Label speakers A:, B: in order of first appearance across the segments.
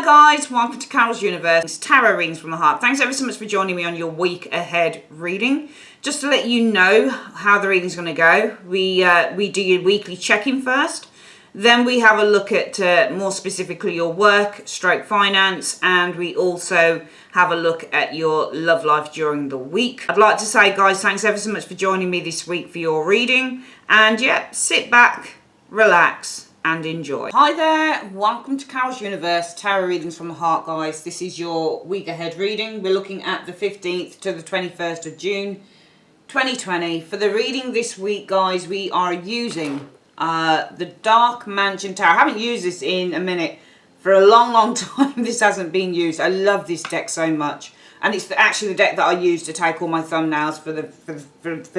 A: Hi guys, welcome to Carol's Universe. It's Tarot Readings from the Heart. Thanks ever so much for joining me on your week ahead reading. Just to let you know how the reading's going to go, we do your weekly check-in first. Then we have a look at more specifically your work, stroke finance, and we also have a look at your love life during the week. I'd like to say, guys, thanks ever so much for joining me this week for your reading. And yeah, sit back, relax, and enjoy. Hi there, welcome to Carol's Universe, Tarot Readings from the Heart, guys. This is your week ahead reading. We're looking at the 15th to the 21st of June, 2020. For the reading this week, guys, we are using the Dark Mansion Tarot. I haven't used this in a minute. For a long time, this hasn't been used. I love this deck so much. And it's actually the deck that I use to take all my thumbnails for the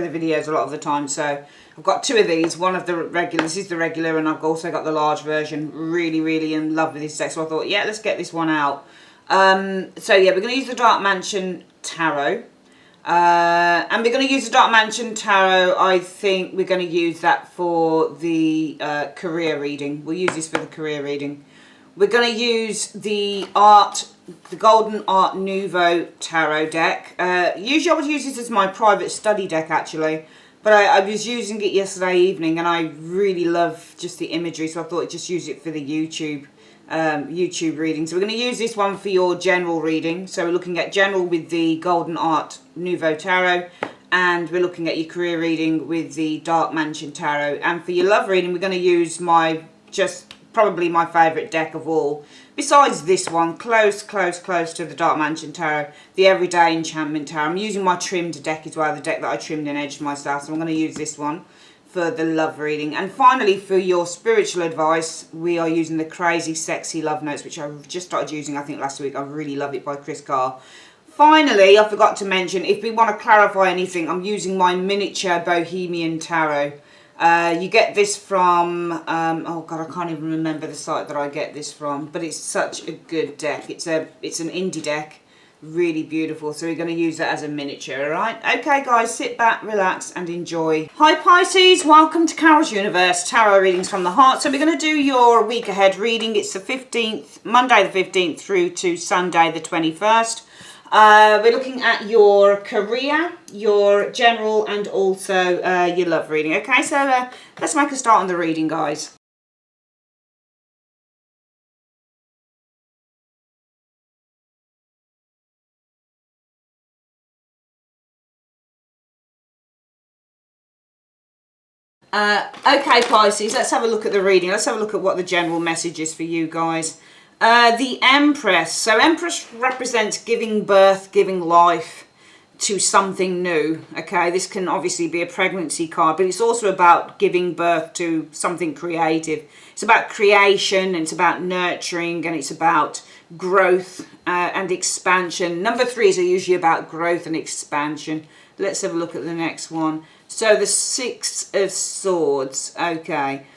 A: videos a lot of the time. So I've got two of these. One of the regular. This is the regular, and I've also got the large version. Really in love with this deck. So I thought, yeah, let's get this one out. So yeah, we're going to use the Dark Mansion Tarot. And we're going to use the Dark Mansion Tarot. I think we're going to use that for the career reading. We'll use this for the career reading. We're going to use the Golden Art Nouveau Tarot deck. Usually I would use this as my private study deck, actually. But I was using it yesterday evening, and I really love just the imagery, so I thought I'd just use it for the YouTube reading. So we're going to use this one for your general reading. So we're looking at general with the Golden Art Nouveau Tarot, and we're looking at your career reading with the Dark Mansion Tarot. And for your love reading, we're going to use probably my favourite deck of all, besides this one, close to the Dark Mansion Tarot, the Everyday Enchantment Tarot. I'm using my trimmed deck as well, the deck that I trimmed and edged myself, so I'm going to use this one for the love reading. And finally, for your spiritual advice, we are using the Crazy Sexy Love Notes, which I just started using, I think, last week. I really love it, by Chris Carr. Finally, I forgot to mention, if we want to clarify anything, I'm using my miniature Bohemian Tarot. You get this from, oh God, I can't even remember the site that I get this from, but it's such a good deck. It's an indie deck, really beautiful. So we're going to use that as a miniature, all right? Okay, guys, sit back, relax, and enjoy. Hi, Pisces. Welcome to Carol's Universe, Tarot Readings from the Heart. So we're going to do your week ahead reading. It's the 15th, Monday the 15th through to Sunday the 21st. We're looking at your career, your general, and also your love reading. Okay, so let's make a start on the reading, guys. Okay, Pisces, let's have a look at the reading. Let's have a look at what the general message is for you guys. The Empress. So Empress represents giving birth, giving life to something new. Okay, this can obviously be a pregnancy card, but it's also about giving birth to something creative. It's about creation, and it's about nurturing, and it's about growth and expansion. Number threes are usually about growth and expansion. Let's have a look at the next one. So the Six of Swords. Okay.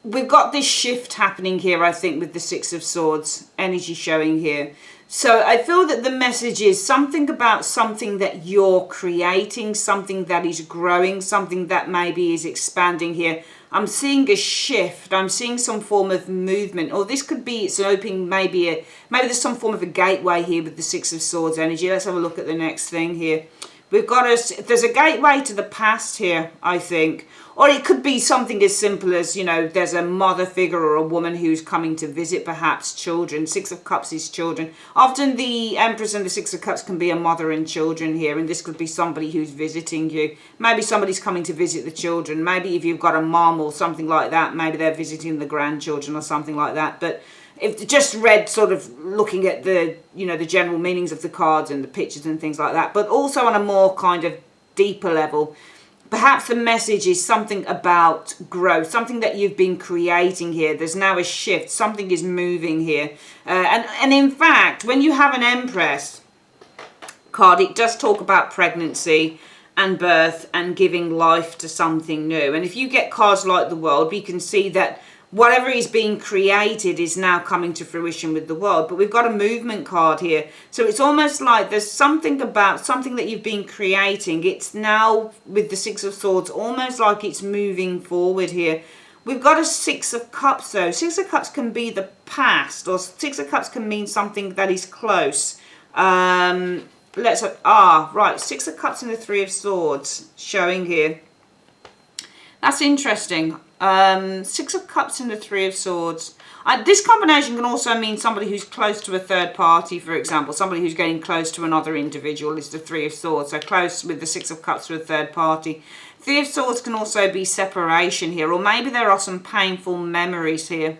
A: We've got this shift happening here, I think, with the Six of Swords energy showing here. So I feel that the message is something about something that you're creating, something that is growing, something that maybe is expanding here. I'm seeing a shift. I'm seeing some form of movement, or this could be, it's opening, maybe there's some form of a gateway here with the Six of Swords energy. Let's have a look at the next thing here. We've got there's a gateway to the past here, I think. Or it could be something as simple as, you know, there's a mother figure or a woman who's coming to visit perhaps children. Six of Cups is children. Often the Empress and the Six of Cups can be a mother and children here. And this could be somebody who's visiting you. Maybe somebody's coming to visit the children. Maybe if you've got a mom or something like that, maybe they're visiting the grandchildren or something like that. But if just read sort of looking at the, you know, the general meanings of the cards and the pictures and things like that. But also on a more kind of deeper level, perhaps the message is something about growth, something that you've been creating here. There's now a shift. Something is moving here. And in fact, when you have an Empress card, it does talk about pregnancy and birth and giving life to something new. And if you get cards like the World, we can see that whatever is being created is now coming to fruition with the World. But we've got a movement card here. So it's almost like there's something about something that you've been creating. It's now, with the Six of Swords, almost like it's moving forward here. We've got a Six of Cups though. Six of Cups can be the past, or Six of Cups can mean something that is close. Right, Six of Cups and the Three of Swords showing here. That's interesting. Six of Cups and the Three of Swords. This combination can also mean somebody who's close to a third party, for example. Somebody who's getting close to another individual is the Three of Swords. So close with the Six of Cups to a third party. Three of Swords can also be separation here, or maybe there are some painful memories here.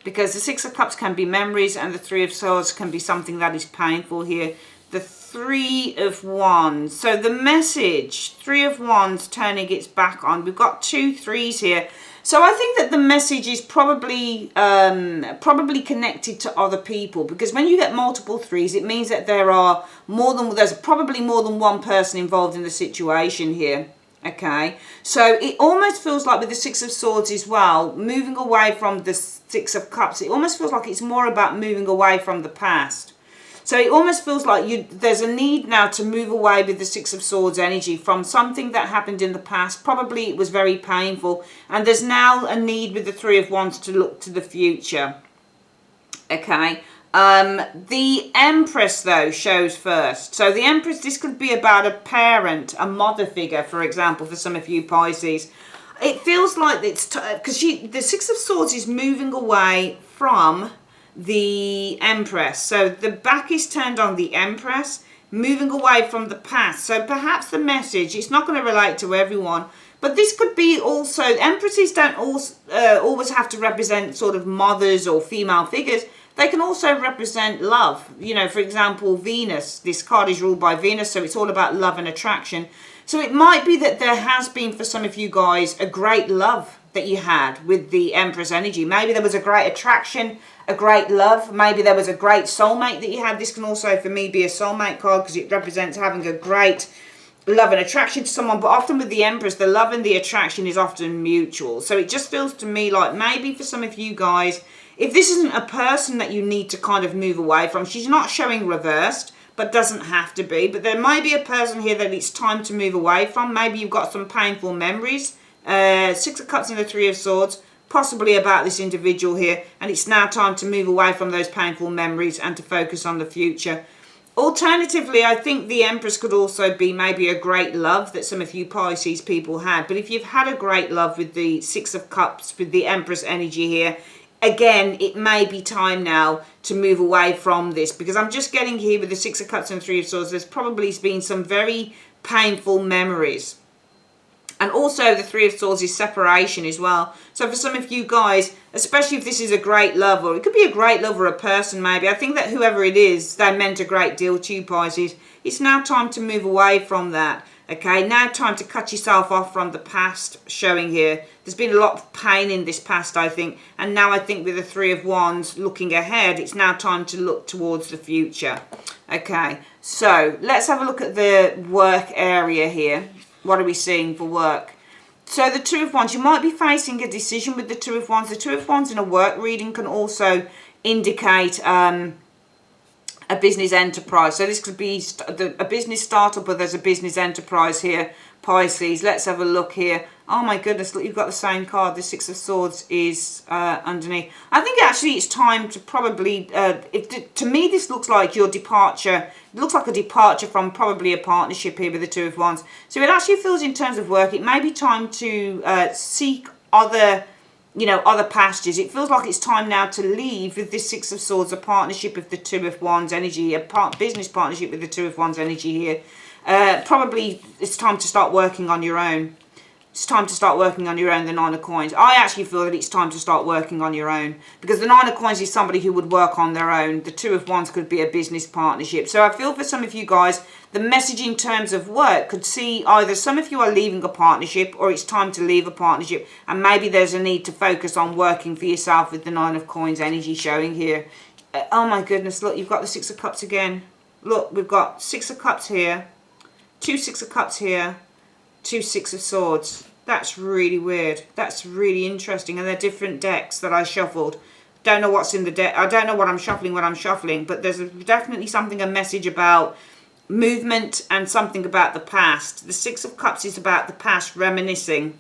A: Because the Six of Cups can be memories and the Three of Swords can be something that is painful here. The Three of Wands. So the message, Three of Wands turning its back on. We've got 2 threes here. So I think that the message is probably connected to other people, because when you get multiple threes, it means that there's probably more than one person involved in the situation here. Okay, so it almost feels like with the Six of Swords as well, moving away from the Six of Cups, it almost feels like it's more about moving away from the past. So it almost feels like there's a need now to move away with the Six of Swords energy from something that happened in the past. Probably it was very painful. And there's now a need with the Three of Wands to look to the future. Okay. The Empress, though, shows first. So the Empress, this could be about a parent, a mother figure, for example, for some of you Pisces. It feels like it's... because the Six of Swords is moving away from the Empress. So the back is turned on the Empress, moving away from the past. So perhaps the message, it's not going to relate to everyone, but this could be also, Empresses don't always have to represent sort of mothers or female figures. They can also represent love. You know, for example, Venus. This card is ruled by Venus, so it's all about love and attraction. So it might be that there has been, for some of you guys, a great love that you had with the Empress energy. Maybe there was a great attraction, a great love. Maybe there was a great soulmate that you had. This can also, for me, be a soulmate card because it represents having a great love and attraction to someone. But often with the Empress, the love and the attraction is often mutual. So it just feels to me like maybe for some of you guys, if this isn't a person that you need to kind of move away from, she's not showing reversed, but doesn't have to be. But there might be a person here that it's time to move away from. Maybe you've got some painful memories. Six of Cups and the Three of Swords, possibly about this individual here, and it's now time to move away from those painful memories and to focus on the future. Alternatively, I think the Empress could also be maybe a great love that some of you Pisces people had. But if you've had a great love with the Six of Cups, with the Empress energy here, again, it may be time now to move away from this, because I'm just getting here with the Six of Cups and Three of Swords, there's probably been some very painful memories. And also the Three of Swords is separation as well. So for some of you guys, especially if this is a great love, or it could be a great love or a person maybe, I think that whoever it is, they meant a great deal to you Pisces. It's now time to move away from that. Okay, now time to cut yourself off from the past, showing here. There's been a lot of pain in this past, I think. And now I think with the Three of Wands looking ahead, it's now time to look towards the future. Okay, so let's have a look at the work area here. What are we seeing for work? So the Two of Wands, you might be facing a decision with the Two of Wands. The Two of Wands in a work reading can also indicate a business enterprise. So this could be a business startup, or there's a business enterprise here, Pisces. Let's have a look here. Oh my goodness, look, you've got the same card. The Six of Swords is underneath. I think actually it's time to probably, to me this looks like your departure. It looks like a departure from probably a partnership here with the Two of Wands. So it actually feels in terms of work, it may be time to seek other, other pastures. It feels like it's time now to leave with this Six of Swords, a partnership with the Two of Wands energy, a business partnership with the Two of Wands energy here. Probably it's time to start working on your own. It's time to start working on your own, the Nine of Coins. I actually feel that it's time to start working on your own, because the Nine of Coins is somebody who would work on their own. The Two of Wands could be a business partnership. So I feel for some of you guys, the message in terms of work could see either some of you are leaving a partnership, or it's time to leave a partnership, and maybe there's a need to focus on working for yourself with the Nine of Coins energy showing here. Oh my goodness, look, you've got the Six of Cups again. Look, we've got Six of Cups here, two Six of Cups here, two Six of Swords. That's really weird. That's really interesting. And they're different decks that I shuffled. Don't know what's in the deck. I don't know what I'm shuffling when I'm shuffling. But there's definitely something, a message about movement and something about the past. The Six of Cups is about the past, reminiscing.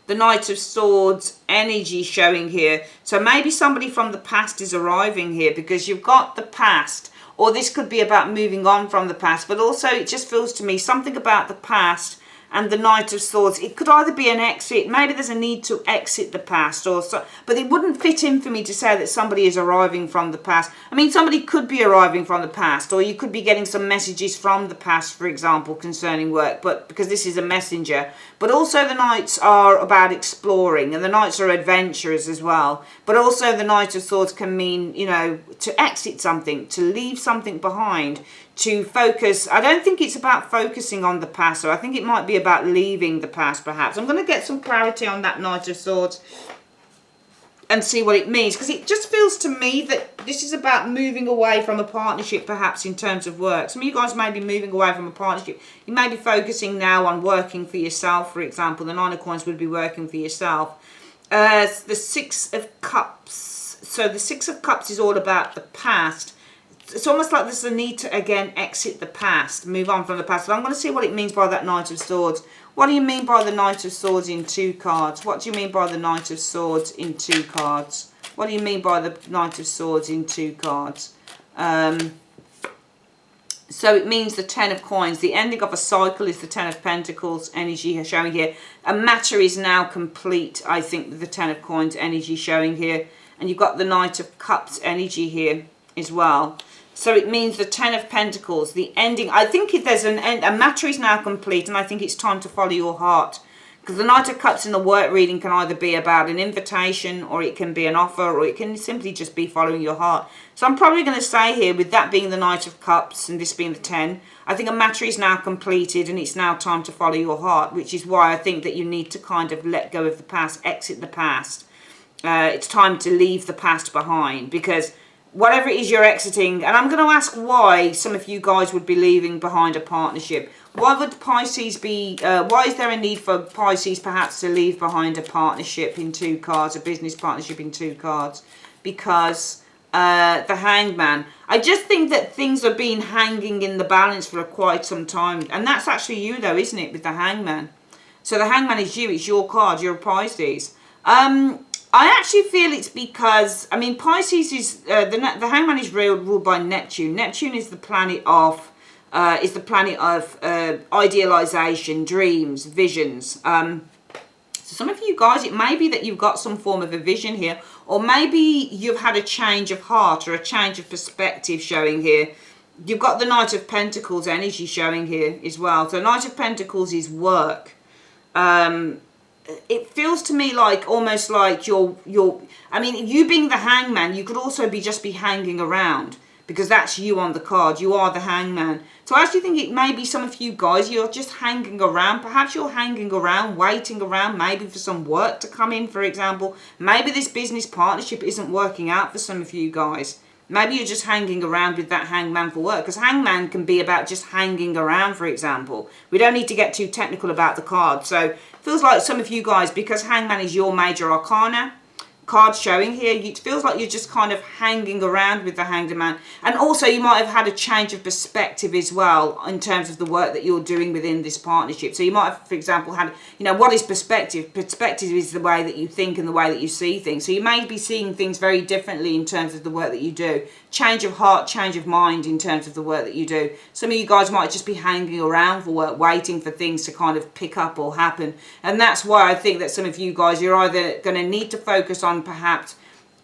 A: the Knight of Swords energy showing here. So maybe somebody from the past is arriving here, because you've got the past, or this could be about moving on from the past, but also it just feels to me something about the past and the Knight of Swords. It could either be an exit, maybe there's a need to exit the past, or so, but it wouldn't fit in for me to say that somebody is arriving from the past. I mean, somebody could be arriving from the past, or you could be getting some messages from the past, for example, concerning work, but because this is a messenger. But also the Knights are about exploring, and the Knights are adventurers as well. But also the Knight of Swords can mean, you know, to exit something, to leave something behind, to focus. I don't think it's about focusing on the past, so I think it might be about leaving the past, perhaps. I'm going to get some clarity on that Knight of Swords and see what it means, because it just feels to me that this is about moving away from a partnership, perhaps in terms of work. Some of you guys may be moving away from a partnership. You may be focusing now on working for yourself, for example. The Nine of Coins would be working for yourself. The Six of Cups. So the Six of Cups is all about the past. It's almost like there's a need to, again, exit the past, move on from the past. But I'm going to see what it means by that Knight of Swords. What do you mean by the Knight of Swords in 2 cards? What do you mean by the Knight of Swords in 2 cards? What do you mean by the Knight of Swords in 2 cards? So it means the 10 of Coins. The ending of a cycle is the 10 of Pentacles energy showing here. A matter is now complete, I think, with the 10 of Coins energy showing here. And you've got the Knight of Cups energy here as well. So it means the 10 of Pentacles, the ending. I think if there's an end, a matter is now complete, and I think it's time to follow your heart. Because the Knight of Cups in the work reading can either be about an invitation, or it can be an offer, or it can simply just be following your heart. So I'm probably going to say here, with that being the Knight of Cups and this being the 10, I think a matter is now completed and it's now time to follow your heart, which is why I think that you need to kind of let go of the past, exit the past. It's time to leave the past behind, because whatever it is you're exiting, and I'm going to ask why some of you guys would be leaving behind a partnership. Why would Pisces be, why is there a need for Pisces perhaps to leave behind a partnership in 2 cards, a business partnership in 2 cards? Because the Hangman. I just think that things have been hanging in the balance for quite some time. And that's actually you though, isn't it, with the Hangman? So the Hangman is you, it's your card, you're a Pisces. I actually feel it's because, I mean, Pisces is, the Hangman is ruled by Neptune. Neptune is the planet of, idealization, dreams, visions. So some of you guys, it may be that you've got some form of a vision here, or maybe you've had a change of heart or a change of perspective showing here. You've got the Knight of Pentacles energy showing here as well. So Knight of Pentacles is work. It feels to me like almost like you're I mean, you being the Hangman, you could also be hanging around, because that's you on the card. You are the Hangman. So I actually think it may be some of you guys, you're just hanging around. Perhaps you're hanging around, waiting around, maybe for some work to come in, for example. Maybe this business partnership isn't working out for some of you guys. Maybe you're just hanging around with that Hangman for work, because Hangman can be about just hanging around, for example. We don't need to get too technical about the card. So it feels like some of you guys, because Hangman is your major arcana card showing here, it feels like you're just kind of hanging around with the Hanged Man. And also you might have had a change of perspective as well in terms of the work that you're doing within this partnership. So you might have, for example, had, you know, what is perspective? Perspective is the way that you think and the way that you see things. So you may be seeing things very differently in terms of the work that you do. Change of heart, change of mind in terms of the work that you do. Some of you guys might just be hanging around for work, waiting for things to kind of pick up or happen. And that's why I think that some of you guys, you're either going to need to focus on perhaps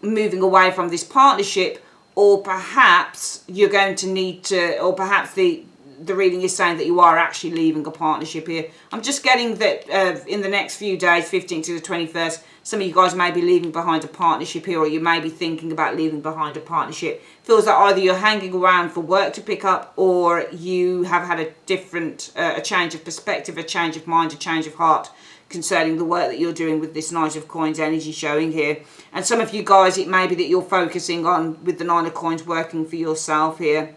A: moving away from this partnership, or perhaps you're going to need to, or perhaps the reading is saying that you are actually leaving a partnership here. I'm just getting that in the next few days, 15th to the 21st, some of you guys may be leaving behind a partnership here, or you may be thinking about leaving behind a partnership. Feels like either you're hanging around for work to pick up, or you have had a different, a change of perspective, a change of mind, a change of heart concerning the work that you're doing with this Knight of Coins energy showing here. And some of you guys, it may be that you're focusing on, with the Nine of Coins, working for yourself here.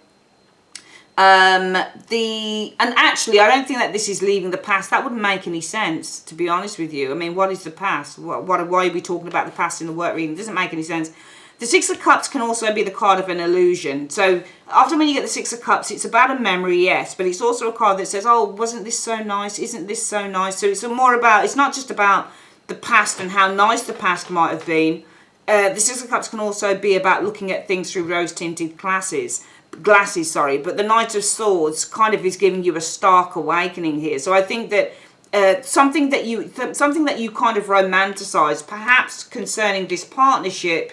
A: And actually, I don't think that this is leaving the past. That wouldn't make any sense, to be honest with you. I mean, what is the past? Why are we talking about the past in the work reading? It doesn't make any sense. The Six of Cups can also be the card of an illusion. So often when you get the Six of Cups, it's about a memory, yes, but it's also a card that says, oh, wasn't this so nice? Isn't this so nice? So it's more about, it's not just about the past and how nice the past might have been. The Six of Cups can also be about looking at things through rose-tinted glasses, but the Knight of Swords kind of is giving you a stark awakening here. So I think that something that you kind of romanticize, perhaps concerning this partnership,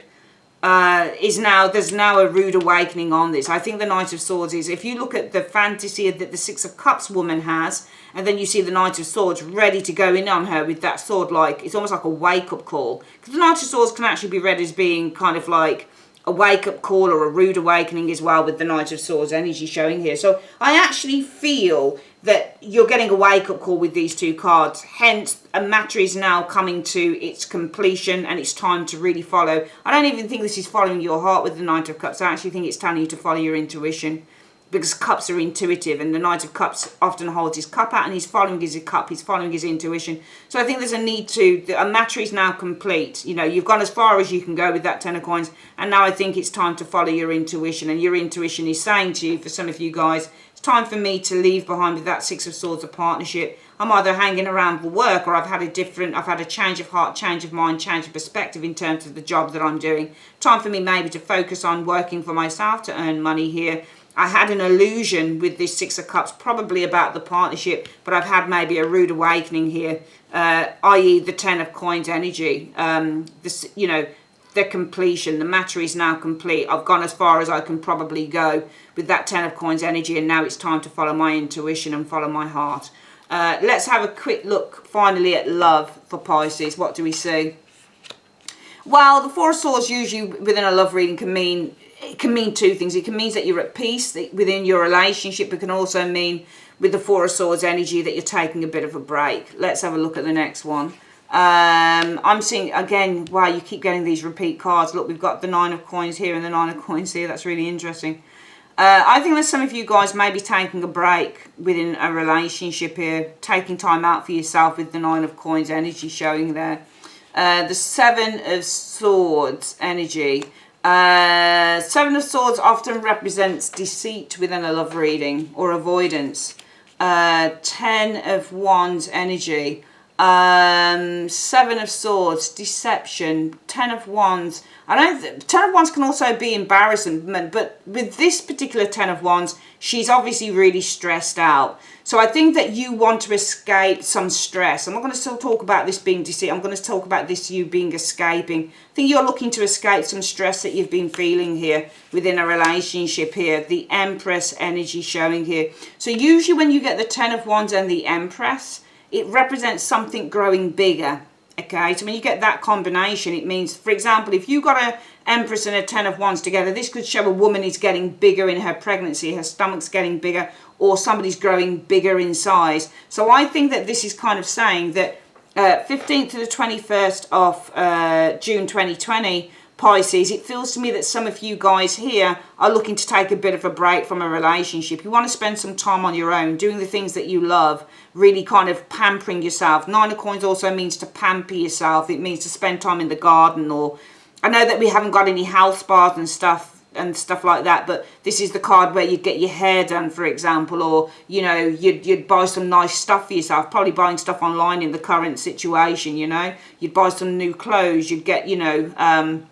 A: there's now a rude awakening on this. I think the Knight of Swords is, if you look at the fantasy that the Six of Cups woman has, and then you see the Knight of Swords ready to go in on her with that sword, like it's almost like a wake-up call. Because the Knight of Swords can actually be read as being kind of like a wake-up call or a rude awakening as well, with the Knight of Swords energy showing here. So I actually feel that you're getting a wake-up call with these two cards. Hence, a matter is now coming to its completion and it's time to really follow. I don't even think this is following your heart with the Knight of Cups. I actually think it's telling you to follow your intuition, because cups are intuitive, and the Knight of Cups often holds his cup out and he's following his cup, he's following his intuition. So I think there's a need to, a matter is now complete. You know, you've gone as far as you can go with that Ten of Coins, and now I think it's time to follow your intuition. And your intuition is saying to you, for some of you guys, it's time for me to leave behind with that Six of Swords, a partnership. I'm either hanging around for work, or I've had a change of heart, change of mind, change of perspective in terms of the job that I'm doing. Time for me maybe to focus on working for myself to earn money here. I had an illusion with this Six of Cups, probably about the partnership, but I've had maybe a rude awakening here, i.e. the Ten of Coins energy. The completion, the matter is now complete. I've gone as far as I can probably go with that Ten of Coins energy, and now it's time to follow my intuition and follow my heart. Let's have a quick look finally at love for Pisces. What do we see? Well, the Four of Swords usually within a love reading can mean two things. It can mean that you're at peace within your relationship. It can also mean, with the Four of Swords energy, that you're taking a bit of a break. Let's have a look at the next one. I'm seeing, again, wow, you keep getting these repeat cards. Look, we've got the Nine of Coins here and the Nine of Coins here. That's really interesting. I think that some of you guys may be taking a break within a relationship here, taking time out for yourself with the Nine of Coins energy showing there. The Seven of Swords energy. Seven of Swords often represents deceit within a love reading or avoidance. Ten of Wands energy. Seven of Swords, deception. Ten of Wands. Ten of Wands can also be embarrassment, but with this particular Ten of Wands, she's obviously really stressed out. So I think that you want to escape some stress. I'm not going to still talk about this being deceit. I'm going to talk about this you being escaping. I think you're looking to escape some stress that you've been feeling here within a relationship here. The Empress energy showing here. So usually when you get the Ten of Wands and the Empress, it represents something growing bigger. Okay, so when you get that combination, it means, for example, if you got an Empress and a Ten of Wands together, this could show a woman is getting bigger in her pregnancy, her stomach's getting bigger, or somebody's growing bigger in size. So I think that this is kind of saying that 15th to the 21st of June 2020, Pisces, it feels to me that some of you guys here are looking to take a bit of a break from a relationship. You want to spend some time on your own, doing the things that you love, really kind of pampering yourself. Nine of Coins also means to pamper yourself. It means to spend time in the garden, or I know that we haven't got any health spas and stuff like that, but this is the card where you'd get your hair done, for example, or you know, you'd buy some nice stuff for yourself, probably buying stuff online in the current situation. You know, you'd buy some new clothes, you'd get, you know,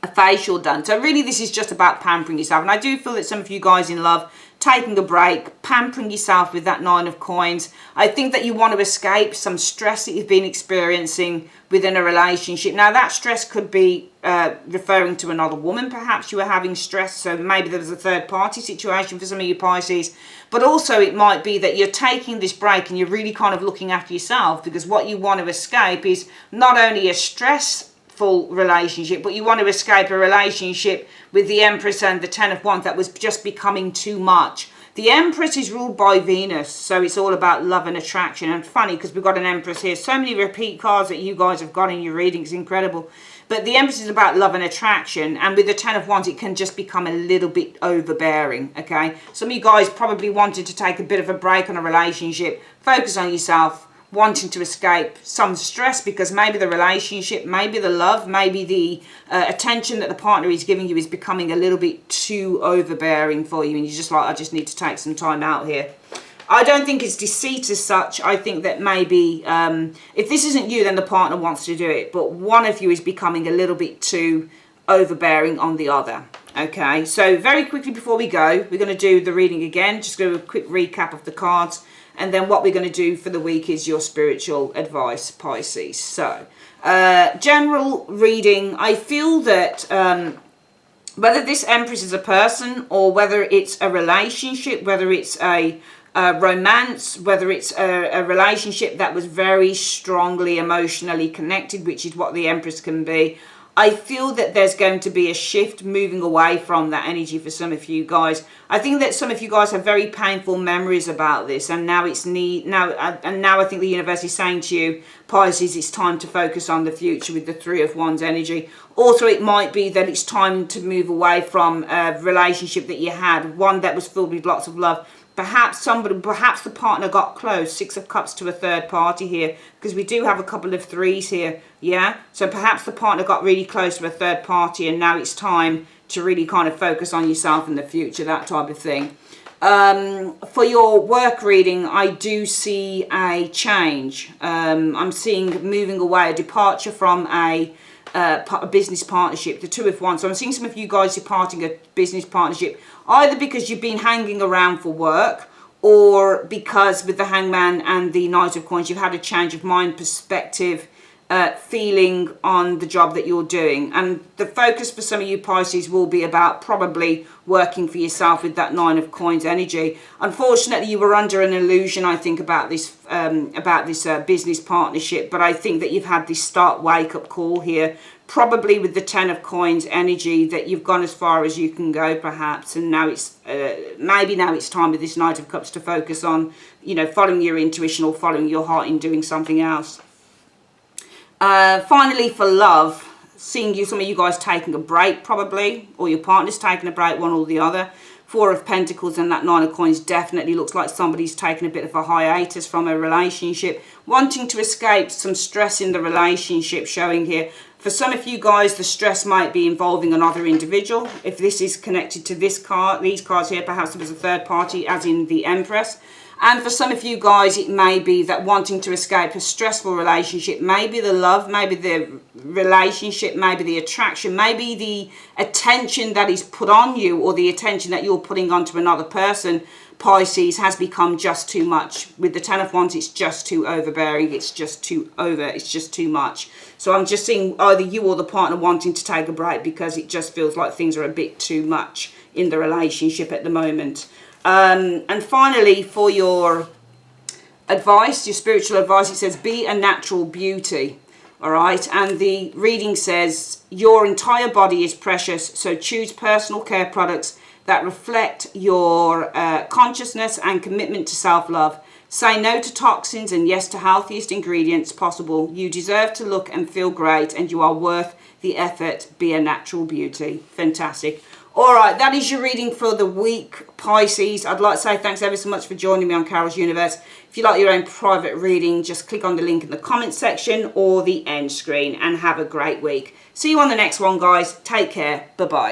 A: a facial done. So really this is just about pampering yourself, and I do feel that some of you guys in love, taking a break, pampering yourself with that Nine of Coins. I think that you want to escape some stress that you've been experiencing within a relationship. Now that stress could be referring to another woman. Perhaps you were having stress, so maybe there was a third party situation for some of you Pisces, but also it might be that you're taking this break and you're really kind of looking after yourself, because what you want to escape is not only a stressful relationship, but you want to escape a relationship with the Empress and the Ten of Wands that was just becoming too much. The Empress is ruled by Venus, so it's all about love and attraction. And funny, because we've got an Empress here. So many repeat cards that you guys have got in your readings, incredible. But the Empress is about love and attraction, and with the Ten of Wands, it can just become a little bit overbearing, okay? Some of you guys probably wanted to take a bit of a break on a relationship, focus on yourself, wanting to escape some stress, because maybe the relationship, maybe the love, maybe the attention that the partner is giving you is becoming a little bit too overbearing for you, and you're just like, I just need to take some time out here. I don't think it's deceit as such. I think that maybe if this isn't you, then the partner wants to do it. But one of you is becoming a little bit too overbearing on the other. Okay, so very quickly before we go, we're going to do the reading again. Just do a quick recap of the cards. And then what we're going to do for the week is your spiritual advice, Pisces. So, general reading. I feel that whether this Empress is a person or whether it's a relationship, whether it's a romance, whether it's a relationship that was very strongly emotionally connected, which is what the Empress can be, I feel that there's going to be a shift moving away from that energy for some of you guys. I think that some of you guys have very painful memories about this, and now now I think the universe is saying to you, Pisces, it's time to focus on the future with the Three of Wands energy. Also, it might be that it's time to move away from a relationship that you had, one that was filled with lots of love. Perhaps the partner got close, Six of Cups, to a third party here, because we do have a couple of threes here, yeah? So perhaps the partner got really close to a third party, and now it's time to really kind of focus on yourself in the future, that type of thing. For your work reading, I do see a change. I'm seeing moving away, a departure from a business partnership, the Two of Wands. So I'm seeing some of you guys departing a business partnership, either because you've been hanging around for work, or because with the Hangman and the Knight of Coins, you've had a change of mind, perspective, feeling on the job that you're doing. And the focus for some of you Pisces will be about probably working for yourself with that Nine of Coins energy. Unfortunately, you were under an illusion, I think, about this business partnership, but I think that you've had this start wake-up call here, probably with the Ten of Coins energy, that you've gone as far as you can go, perhaps, and now it's maybe now it's time with this Knight of Cups to focus on, you know, following your intuition or following your heart in doing something else. Finally, for love, seeing some of you guys taking a break, probably, or your partner's taking a break, one or the other. Four of Pentacles and that Nine of Coins definitely looks like somebody's taken a bit of a hiatus from a relationship, wanting to escape some stress in the relationship, showing here. For some of you guys, the stress might be involving another individual. If this is connected to this card, these cards here, perhaps there was a third party, as in the Empress. And for some of you guys, it may be that wanting to escape a stressful relationship, maybe the love, maybe the relationship, maybe the attraction, maybe the attention that is put on you, or the attention that you're putting onto another person, Pisces, has become just too much. With the Ten of Wands, it's just too overbearing. It's just too it's just too much. So I'm just seeing either you or the partner wanting to take a break because it just feels like things are a bit too much in the relationship at the moment. And finally, for your advice, your spiritual advice, it says, be a natural beauty. All right. And the reading says, your entire body is precious. So choose personal care products that reflect your consciousness and commitment to self-love. Say no to toxins and yes to healthiest ingredients possible. You deserve to look and feel great, and you are worth the effort. Be a natural beauty. Fantastic. All right, that is your reading for the week, Pisces. I'd like to say thanks ever so much for joining me on Carol's Universe. If you like your own private reading, just click on the link in the comment section or the end screen, and have a great week. See you on the next one, guys. Take care. Bye-bye.